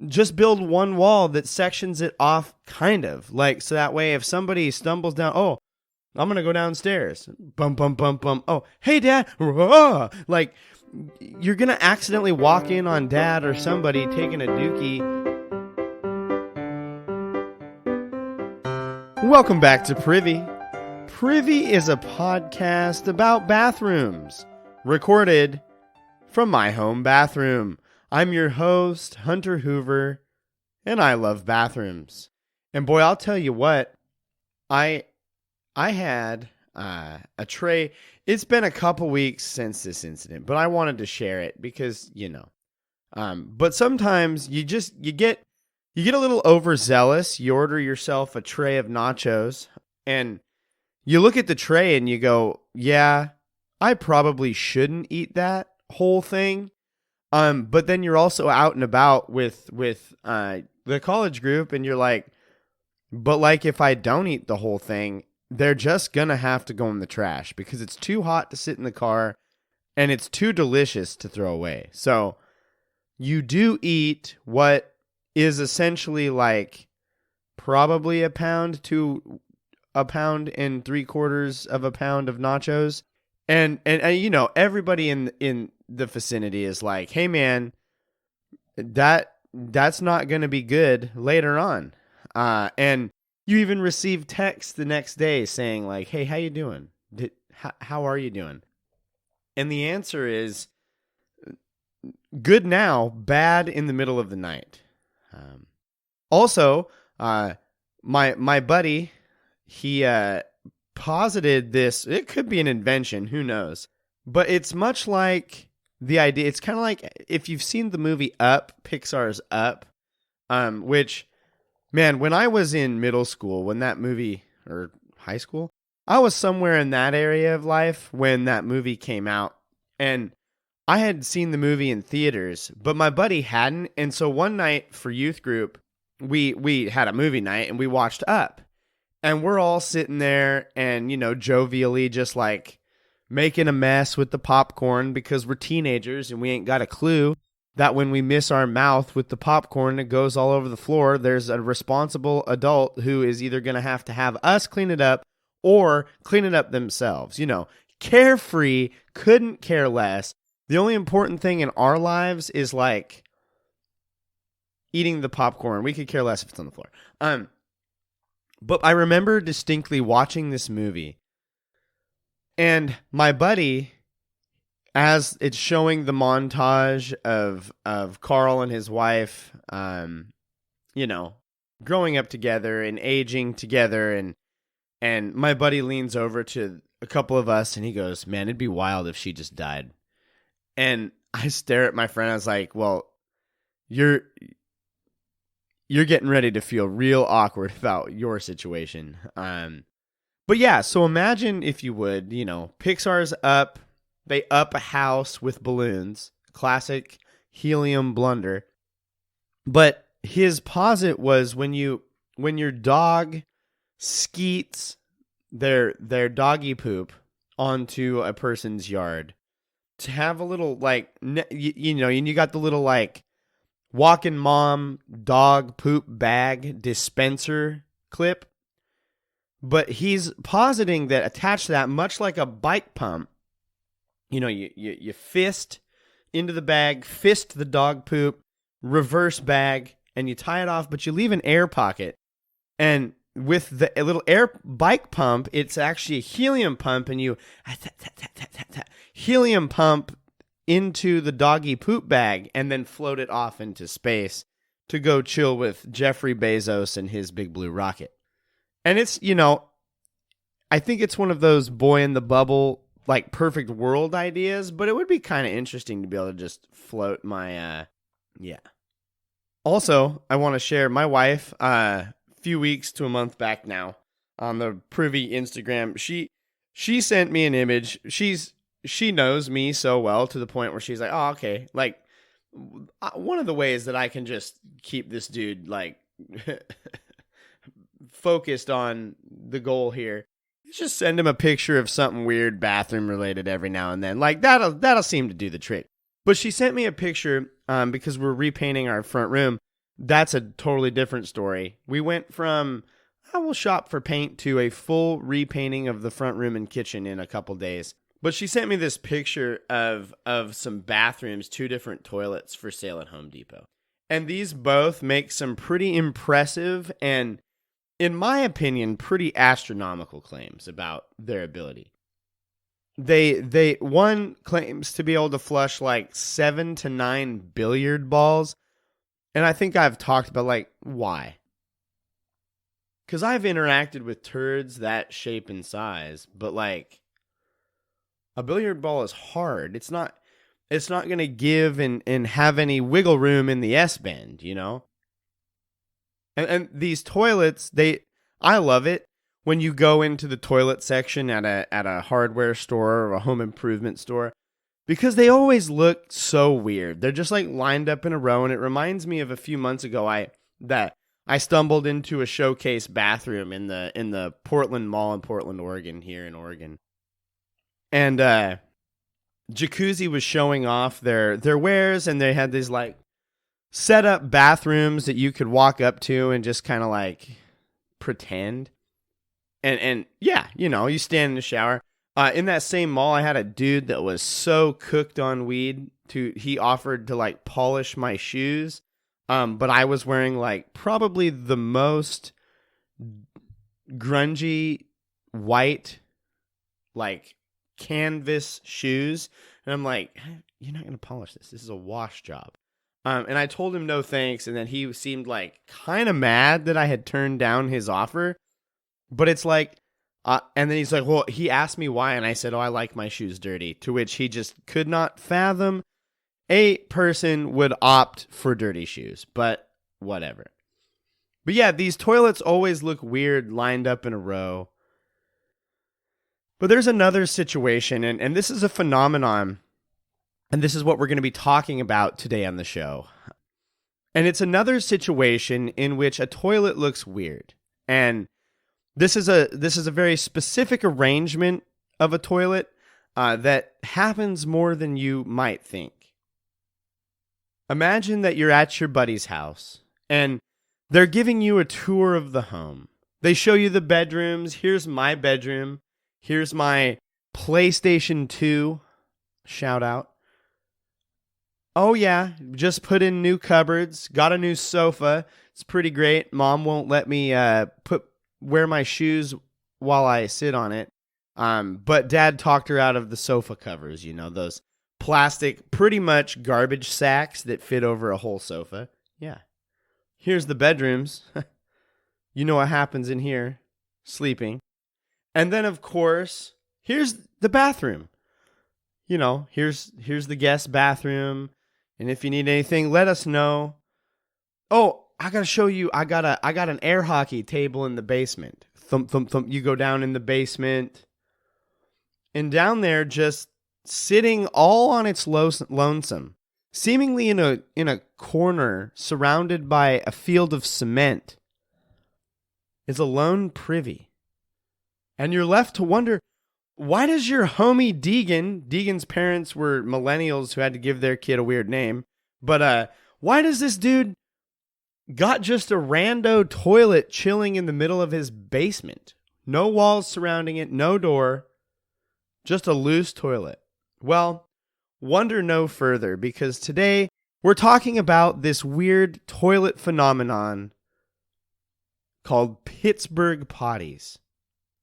just build one wall that sections it off, kind of. Like, so that way if somebody stumbles down, oh, I'm going to go downstairs. Bum, bum, bum, bum. Oh, hey, Dad. Rah! Like, you're going to accidentally walk in on Dad or somebody taking a dookie. Welcome back to Privy. Privy is a podcast about bathrooms, recorded from my home bathroom. I'm your host, Hunter Hoover, and I love bathrooms. And boy, I'll tell you what, I had a tray. It's been a couple weeks since this incident, but I wanted to share it because, you know. But sometimes you get a little overzealous. You order yourself a tray of nachos, and you look at the tray and you go, yeah, I probably shouldn't eat that whole thing. But then you're also out and about with the college group, and you're like, but like if I don't eat the whole thing, they're just gonna have to go in the trash because it's too hot to sit in the car, and it's too delicious to throw away. So you do eat what is essentially like probably a pound to a pound and 3/4 of a pound of nachos. And you know, everybody in the vicinity is like, hey man, that's not going to be good later on. And you even receive text the next day saying like, hey, how you doing? How are you doing? And the answer is good now, bad in the middle of the night. Also, my buddy, he posited this. It could be an invention, who knows? But it's much like the idea. It's kind of like if you've seen the movie Up, Pixar's Up, which, man, when I was in middle school, when that movie, or high school, I was somewhere in that area of life when that movie came out, and I had seen the movie in theaters, but my buddy hadn't. And so one night for youth group, we had a movie night and we watched Up. And we're all sitting there and, you know, jovially just like making a mess with the popcorn because we're teenagers and we ain't got a clue that when we miss our mouth with the popcorn, it goes all over the floor. There's a responsible adult who is either going to have us clean it up or clean it up themselves. You know, carefree, couldn't care less. The only important thing in our lives is like eating the popcorn. We could care less if it's on the floor. But I remember distinctly watching this movie, and my buddy, as it's showing the montage of Carl and his wife, you know, growing up together and aging together, and my buddy leans over to a couple of us and he goes, "Man, it'd be wild if she just died." And I stare at my friend. I was like, "Well, you're getting ready to feel real awkward about your situation." But yeah, so imagine if you would, you know, Pixar's Up, they up a house with balloons, classic helium blunder. But his posit was when your dog skeets their doggy poop onto a person's yard, to have a little like, you know, and you got the little like walking mom dog poop bag dispenser clip, but he's positing that attached to that, much like a bike pump, you know, you fist into the bag, fist the dog poop, reverse bag, and you tie it off, but you leave an air pocket. And with the little air bike pump, it's actually a helium pump, and you helium pump into the doggy poop bag and then float it off into space to go chill with Jeffrey Bezos and his big blue rocket. And it's, you know, I think it's one of those boy in the bubble, like perfect world ideas, but it would be kind of interesting to be able to just float my, yeah. Also, I want to share my wife, a few weeks to a month back now on the Privy Instagram. She sent me an image. She knows me so well to the point where she's like, oh, okay. Like, one of the ways that I can just keep this dude, like, focused on the goal here is just send him a picture of something weird bathroom related every now and then. Like, that'll seem to do the trick. But she sent me a picture because we're repainting our front room that's a totally different story. We went from, I will shop for paint to a full repainting of the front room and kitchen in a couple days. But she sent me this picture of some bathrooms, 2 different toilets for sale at Home Depot. And these both make some pretty impressive and, in my opinion, pretty astronomical claims about their ability. One claims to be able to flush like 7 to 9 billiard balls. And I think I've talked about like, why? Because I've interacted with turds that shape and size, but like, a billiard ball is hard. It's not going to give and have any wiggle room in the S-bend, you know? And these toilets, I love it when you go into the toilet section at a hardware store or a home improvement store, because they always look so weird. They're just like lined up in a row, and it reminds me of a few months ago I stumbled into a showcase bathroom in the Portland Mall in Portland, Oregon, here in Oregon. And Jacuzzi was showing off their wares, and they had these like set up bathrooms that you could walk up to and just kind of like pretend. And yeah, you know, you stand in the shower. In that same mall, I had a dude that was so cooked on weed he offered to like polish my shoes. But I was wearing like probably the most grungy white, like canvas shoes. And I'm like, you're not going to polish this. This is a wash job. And I told him no thanks. And then he seemed like kind of mad that I had turned down his offer. But it's like, and then he's like, well, he asked me why. And I said, oh, I like my shoes dirty. To which he just could not fathom a person would opt for dirty shoes. But whatever. But yeah, these toilets always look weird lined up in a row. But there's another situation, and this is a phenomenon, and this is what we're going to be talking about today on the show. And it's another situation in which a toilet looks weird. And this is a very specific arrangement of a toilet that happens more than you might think. Imagine that you're at your buddy's house, and they're giving you a tour of the home. They show you the bedrooms. Here's my bedroom. Here's my PlayStation 2. Shout out. Oh yeah, just put in new cupboards. Got a new sofa. It's pretty great. Mom won't let me wear my shoes while I sit on it. But Dad talked her out of the sofa covers. You know, those plastic, pretty much garbage sacks that fit over a whole sofa. Yeah. Here's the bedrooms. You know what happens in here. Sleeping. And then, of course, here's the bathroom. You know, here's the guest bathroom. And if you need anything, let us know. Oh, I got to show you. I got an air hockey table in the basement. Thump, thump, thump. You go down in the basement. And down there, just sitting all on its lonesome, seemingly in a corner surrounded by a field of cement, is a lone privy. And you're left to wonder, why does your homie Deegan's parents were millennials who had to give their kid a weird name, but why does this dude got just a rando toilet chilling in the middle of his basement? No walls surrounding it, no door, just a loose toilet. Well, wonder no further, because today we're talking about this weird toilet phenomenon called Pittsburg Potties.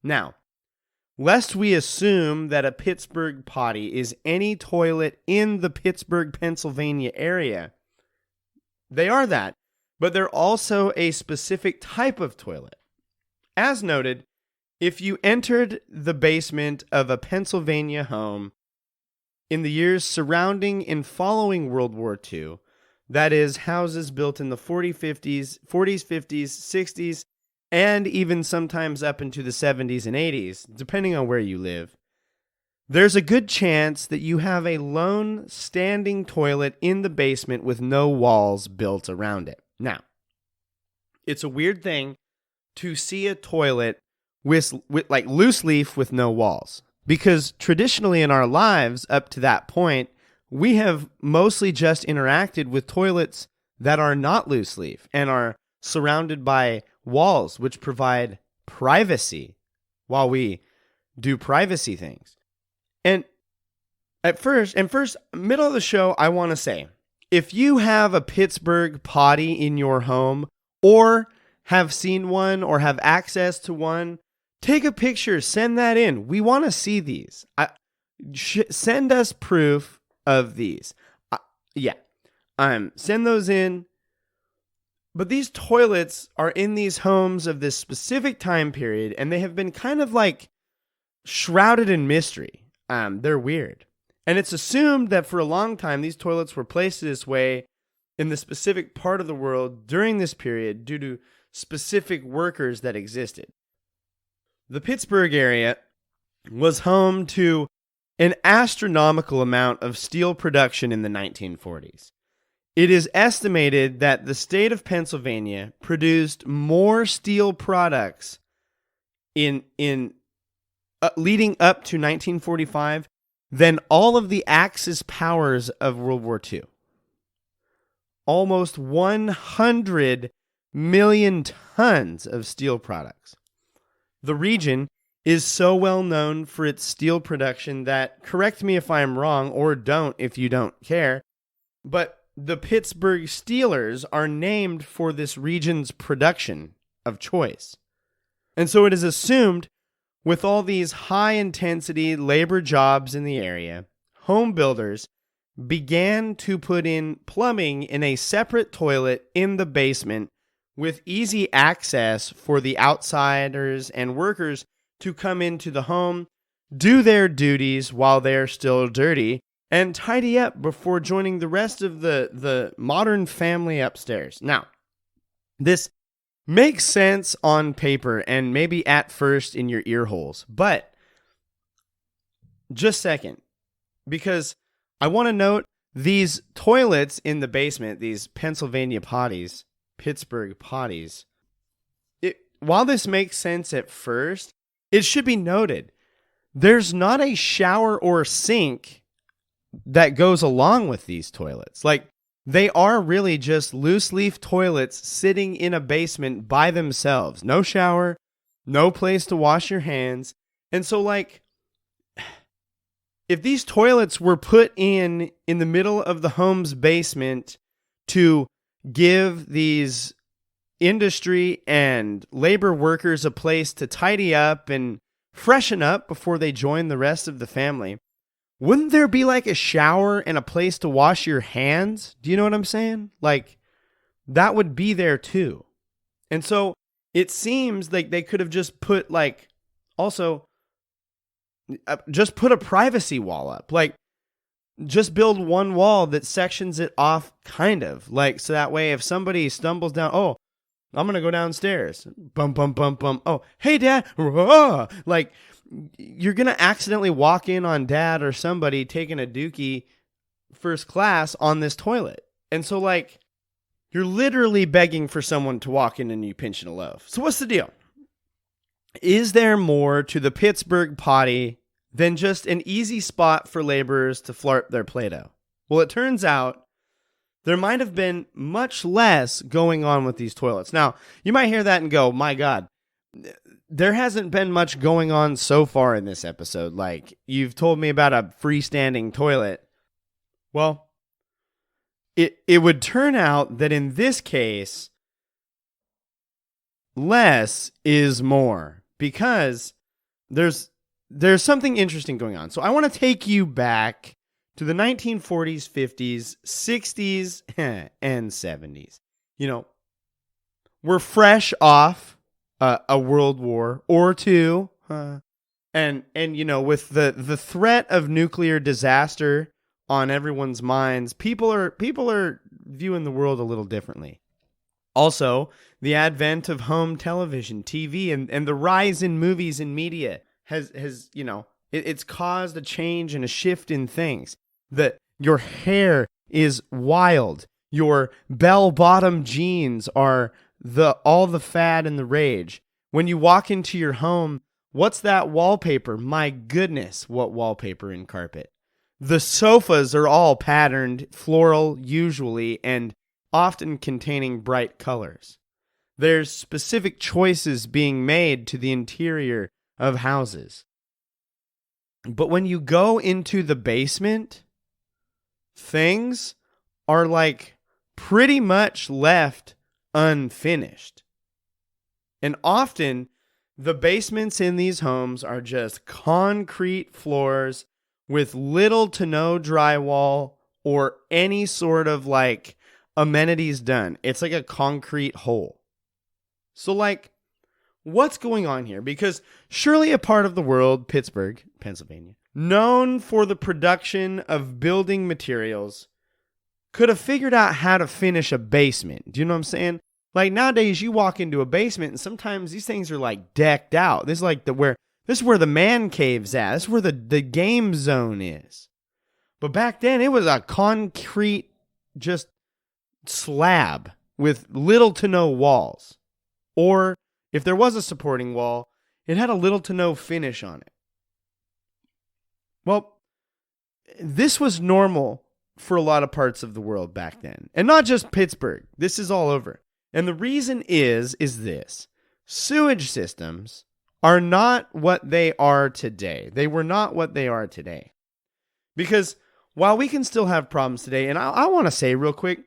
Now, lest we assume that a Pittsburg potty is any toilet in the Pittsburgh, Pennsylvania area, they are that, but they're also a specific type of toilet. As noted, if you entered the basement of a Pennsylvania home in the years surrounding and following World War II, that is, houses built in the 40s, 50s, 60s, and even sometimes up into the 70s and 80s, depending on where you live, there's a good chance that you have a lone standing toilet in the basement with no walls built around it. Now, it's a weird thing to see a toilet with like loose leaf with no walls, because traditionally in our lives up to that point, we have mostly just interacted with toilets that are not loose leaf and are surrounded by walls which provide privacy while we do privacy things. And first, middle of the show, I want to say, if you have a Pittsburg potty in your home or have seen one or have access to one, take a picture, send that in. We want to see these. Send us proof of these. Send those in. But these toilets are in these homes of this specific time period, and they have been kind of like shrouded in mystery. They're weird. And it's assumed that for a long time, these toilets were placed this way in the specific part of the world during this period due to specific workers that existed. The Pittsburgh area was home to an astronomical amount of steel production in the 1940s. It is estimated that the state of Pennsylvania produced more steel products in leading up to 1945 than all of the Axis powers of World War II. Almost 100 million tons of steel products. The region is so well known for its steel production that, correct me if I'm wrong, or don't if you don't care, but the Pittsburgh Steelers are named for this region's production of choice. And so it is assumed, with all these high-intensity labor jobs in the area, home builders began to put in plumbing in a separate toilet in the basement with easy access for the outsiders and workers to come into the home, do their duties while they're still dirty, and tidy up before joining the rest of the modern family upstairs. Now, this makes sense on paper and maybe at first in your ear holes, but just a second, because I want to note these toilets in the basement, these Pennsylvania potties, Pittsburgh potties, while this makes sense at first, it should be noted, there's not a shower or sink that goes along with these toilets. Like, they are really just loose leaf toilets sitting in a basement by themselves. No shower, no place to wash your hands. And so, like, if these toilets were put in the middle of the home's basement to give these industry and labor workers a place to tidy up and freshen up before they join the rest of the family, wouldn't there be like a shower and a place to wash your hands? Do you know what I'm saying? Like, that would be there too. And so it seems like they could have just put just put a privacy wall up. Like, just build one wall that sections it off, kind of. Like, so that way if somebody stumbles down, oh, I'm going to go downstairs. Bum, bum, bum, bum. Oh, hey, Dad. Like, you're going to accidentally walk in on Dad or somebody taking a dookie first class on this toilet. And so, like, you're literally begging for someone to walk in and you pinch in a loaf. So what's the deal? Is there more to the Pittsburgh potty than just an easy spot for laborers to flirt their Play-Doh? Well, it turns out there might have been much less going on with these toilets. Now, you might hear that and go, my God, there hasn't been much going on so far in this episode. Like, you've told me about a freestanding toilet. Well, it would turn out that in this case, less is more, because there's something interesting going on. So I want to take you back to the 1940s, 50s, 60s, and 70s. You know, we're fresh off a World War or two, and you know, with the threat of nuclear disaster on everyone's minds, people are viewing the world a little differently. Also, the advent of home television, TV, and the rise in movies and media has you know, it's caused a change and a shift in things. That your hair is wild, your bell-bottom jeans are all the fad and the rage. When you walk into your home, what's that wallpaper? My goodness, what wallpaper and carpet. The sofas are all patterned, floral usually, and often containing bright colors. There's specific choices being made to the interior of houses. But when you go into the basement, things are like pretty much left unfinished. And often the basements in these homes are just concrete floors with little to no drywall or any sort of like amenities done. It's like a concrete hole. So like, what's going on here? Because surely a part of the world, Pittsburg, Pennsylvania, known for the production of building materials, could have figured out how to finish a basement. Do you know what I'm saying? Like nowadays you walk into a basement and sometimes these things are like decked out. This is like this is where the man cave's at. This is where the game zone is. But back then it was a concrete just slab with little to no walls. Or if there was a supporting wall, it had a little to no finish on it. Well, this was normal for a lot of parts of the world back then. And not just Pittsburgh. This is all over. And the reason is this. Sewage systems are not what they are today. They were not what they are today. Because while we can still have problems today, and I want to say real quick,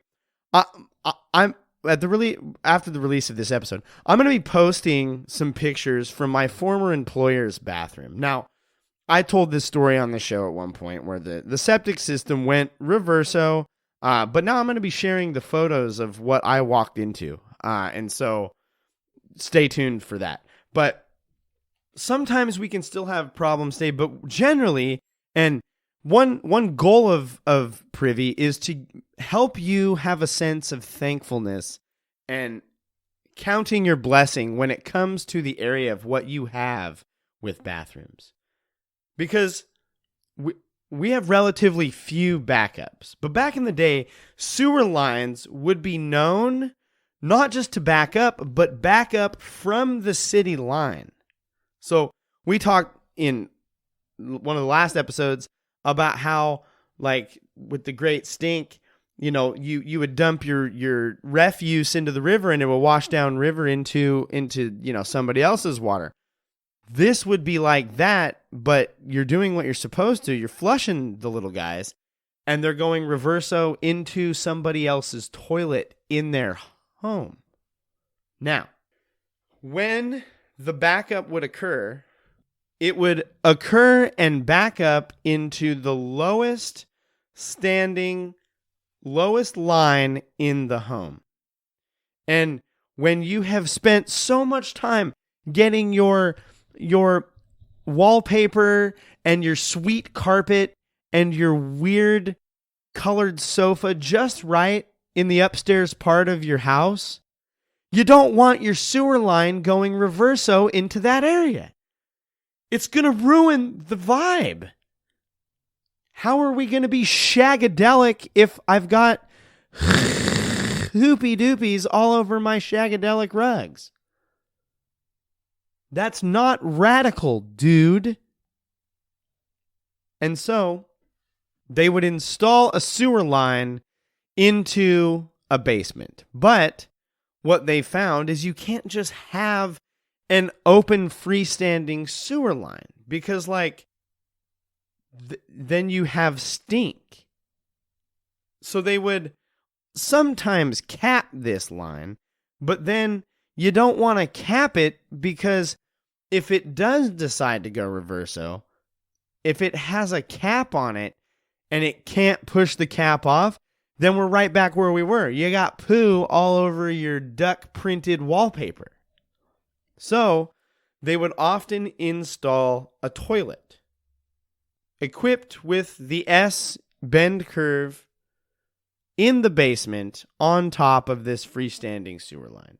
I'm after the release of this episode, I'm going to be posting some pictures from my former employer's bathroom. Now, I told this story on the show at one point where the septic system went reverso, but now I'm going to be sharing the photos of what I walked into. And so stay tuned for that. But sometimes we can still have problems today, but generally, and one goal of Privy is to help you have a sense of thankfulness and counting your blessing when it comes to the area of what you have with bathrooms. Because we have relatively few backups. But back in the day, sewer lines would be known not just to back up, but back up from the city line. So we talked in one of the last episodes about how, like, with the Great Stink, you know, you would dump your refuse into the river and it will wash down river into somebody else's water. This would be like that, but you're doing what you're supposed to. You're flushing the little guys, and they're going reverso into somebody else's toilet in their home. Now, when the backup would occur, it would occur and back up into the lowest line in the home. And when you have spent so much time getting your wallpaper and your sweet carpet and your weird colored sofa just right in the upstairs part of your house, you don't want your sewer line going reverso into that area. It's going to ruin the vibe. How are we going to be shagadelic if I've got hoopy doopies all over my shagadelic rugs? That's not radical, dude. And so they would install a sewer line into a basement. But what they found is you can't just have an open freestanding sewer line because, like, then you have stink. So they would sometimes cap this line, but then you don't want to cap it because if it does decide to go reverso, if it has a cap on it and it can't push the cap off, then we're right back where we were. You got poo all over your duck printed wallpaper. So they would often install a toilet equipped with the S bend curve in the basement on top of this freestanding sewer line.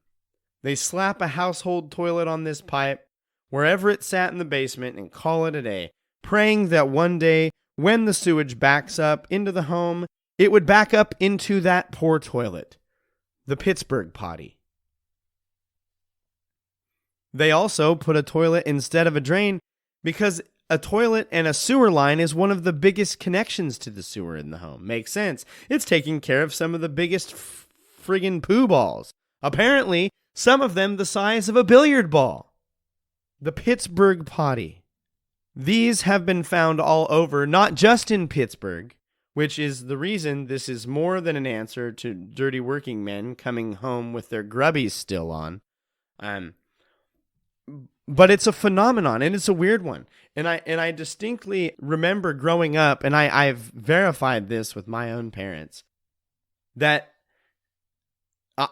They slap a household toilet on this pipe wherever it sat in the basement and call it a day, praying that one day when the sewage backs up into the home, it would back up into that poor toilet, the Pittsburg Potty. They also put a toilet instead of a drain because a toilet and a sewer line is one of the biggest connections to the sewer in the home. Makes sense. It's taking care of some of the biggest friggin' poo balls. Apparently, some of them the size of a billiard ball. The Pittsburg Potty. These have been found all over, not just in Pittsburgh, which is the reason this is more than an answer to dirty working men coming home with their grubbies still on. But it's a phenomenon, and it's a weird one. And I distinctly remember growing up, and I've verified this with my own parents, that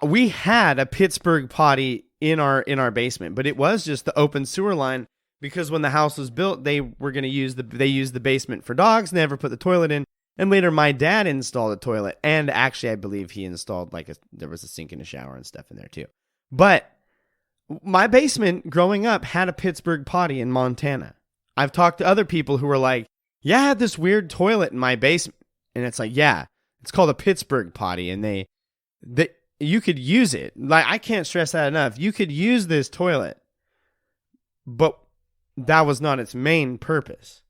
we had a Pittsburg Potty in our basement, but it was just the open sewer line, because when the house was built, they were going to use the basement for dogs, never put the toilet in. And later my dad installed a toilet, and actually I believe he installed there was a sink and a shower and stuff in there too. But my basement growing up had a Pittsburg Potty in Montana. I've talked to other people who were like, yeah, I had this weird toilet in my basement. And it's like, yeah, it's called a Pittsburg Potty, and they you could use it. Like, I can't stress that enough. You could use this toilet, but that was not its main purpose.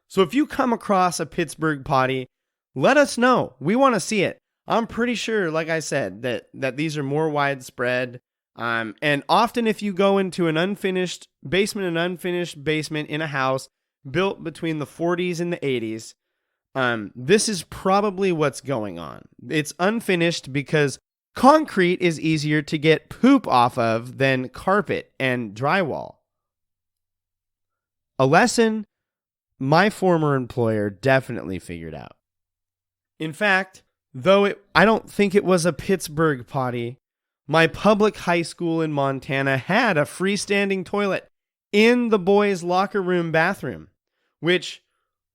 So if you come across a Pittsburg Potty, let us know. We want to see it. I'm pretty sure, like I said, that these are more widespread. And often if you go into an unfinished basement in a house built between the 40s and the 80s, this is probably what's going on. It's unfinished because concrete is easier to get poop off of than carpet and drywall. A lesson my former employer definitely figured out. In fact, though I don't think it was a Pittsburg Potty, my public high school in Montana had a freestanding toilet in the boys' locker room bathroom, which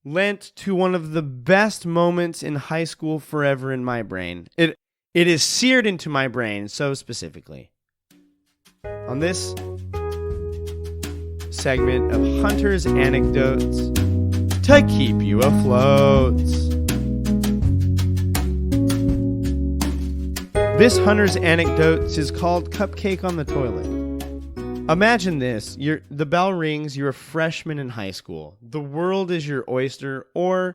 lent to one of the best moments in high school forever in my brain. It is seared into my brain so specifically. On this segment of Hunter's Anecdotes to keep you afloat. This Hunter's Anecdotes is called Cupcake on the Toilet. Imagine this. The bell rings, you're a freshman in high school. The world is your oyster, or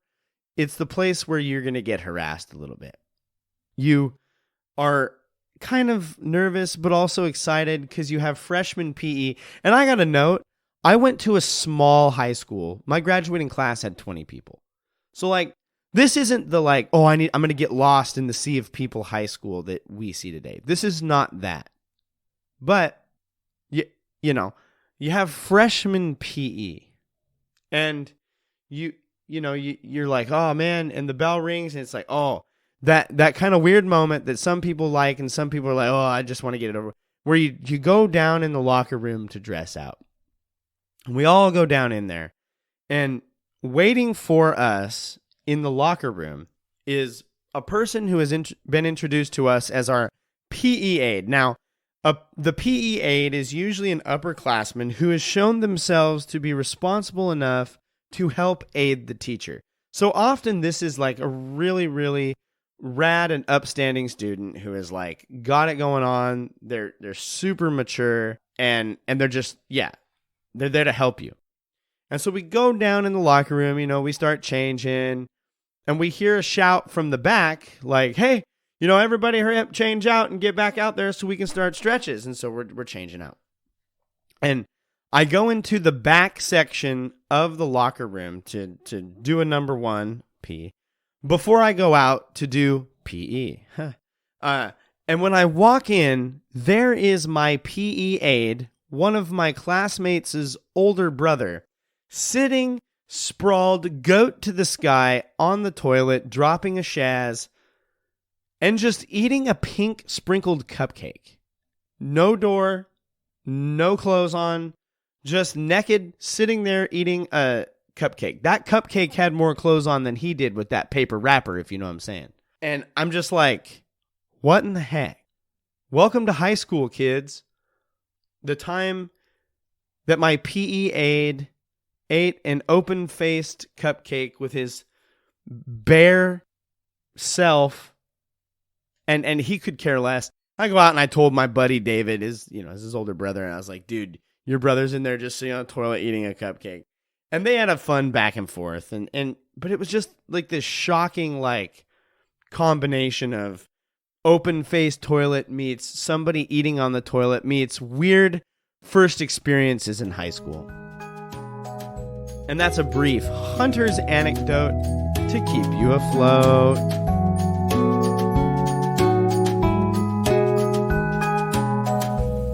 it's the place where you're going to get harassed a little bit. You are kind of nervous, but also excited because you have freshman PE. And I got a note. I went to a small high school. My graduating class had 20 people. So this isn't the I'm going to get lost in the sea of people high school that we see today. This is not that. But you have freshman PE, and you're like, oh man, and the bell rings, and it's like, oh, that kind of weird moment that some people like, and some people are like, oh, I just want to get it over. Where you go down in the locker room to dress out. And we all go down in there, and waiting for us in the locker room is a person who has been introduced to us as our PE aide. Now, the PE aide is usually an upperclassman who has shown themselves to be responsible enough to help aid the teacher. So often this is a really, really rad and upstanding student who is got it going on. They're super mature, and they're just, they're there to help you. And so we go down in the locker room, we start changing, and we hear a shout from the back, hey, everybody hurry up, change out, and get back out there so we can start stretches. And so we're changing out. And I go into the back section of the locker room to do a number 1 P before I go out to do PE. And when I walk in, there is my PE aide, one of my classmates' older brother, sitting sprawled goat to the sky on the toilet, dropping a shaz, and just eating a pink sprinkled cupcake. No door, no clothes on, just naked, sitting there eating a cupcake. That cupcake had more clothes on than he did with that paper wrapper, if you know what I'm saying. And I'm just like, what in the heck? Welcome to high school, kids. The time that my PE aide ate an open-faced cupcake with his bare self, and he could care less. I go out and I told my buddy David, his older brother, and I was like, dude, your brother's in there just sitting on the toilet eating a cupcake. And they had a fun back and forth, but it was just this shocking combination of open-faced toilet meets somebody eating on the toilet meets weird first experiences in high school. And that's a brief Hunter's anecdote to keep you afloat.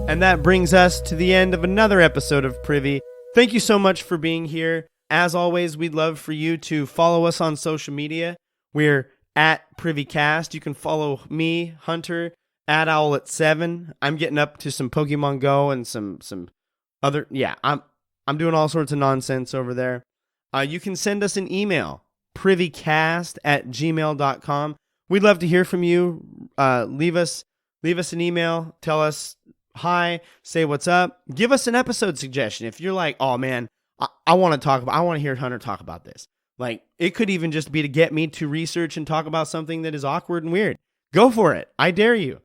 And that brings us to the end of another episode of Privy. Thank you so much for being here. As always, we'd love for you to follow us on social media. We're at Privycast. You can follow me, Hunter, at Owlet7. I'm getting up to some Pokemon Go and some other... Yeah, I'm doing all sorts of nonsense over there. You can send us an email, privycast@gmail.com. We'd love to hear from you. Leave us an email. Tell us hi, say what's up. Give us an episode suggestion. If you're like, oh man, I want to hear Hunter talk about this. Like, it could even just be to get me to research and talk about something that is awkward and weird. Go for it. I dare you.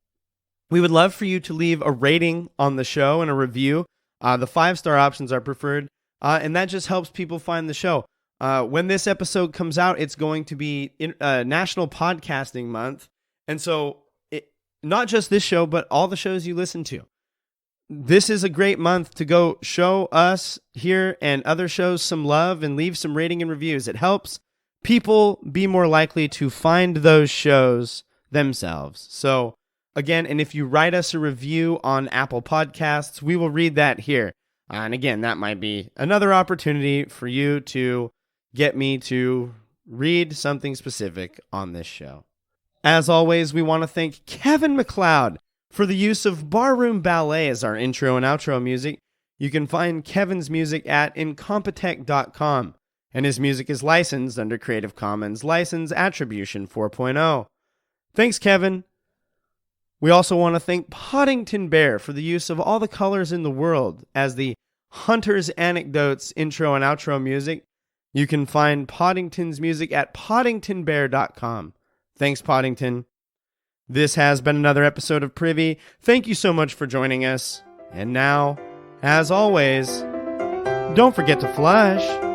We would love for you to leave a rating on the show and a review. The 5-star options are preferred, and that just helps people find the show. When this episode comes out, it's going to be National Podcasting Month, and so not just this show, but all the shows you listen to. This is a great month to go show us here and other shows some love and leave some rating and reviews. It helps people be more likely to find those shows themselves. So again, and if you write us a review on Apple Podcasts, we will read that here. And again, that might be another opportunity for you to get me to read something specific on this show. As always, we want to thank Kevin MacLeod for the use of Barroom Ballet as our intro and outro music. You can find Kevin's music at incompetech.com, and his music is licensed under Creative Commons License Attribution 4.0. Thanks, Kevin. We also want to thank Poddington Bear for the use of all the colors in the world as the Hunter's Anecdotes intro and outro music. You can find Poddington's music at poddingtonbear.com. Thanks, Poddington. This has been another episode of Privy. Thank you so much for joining us. And now, as always, don't forget to flush.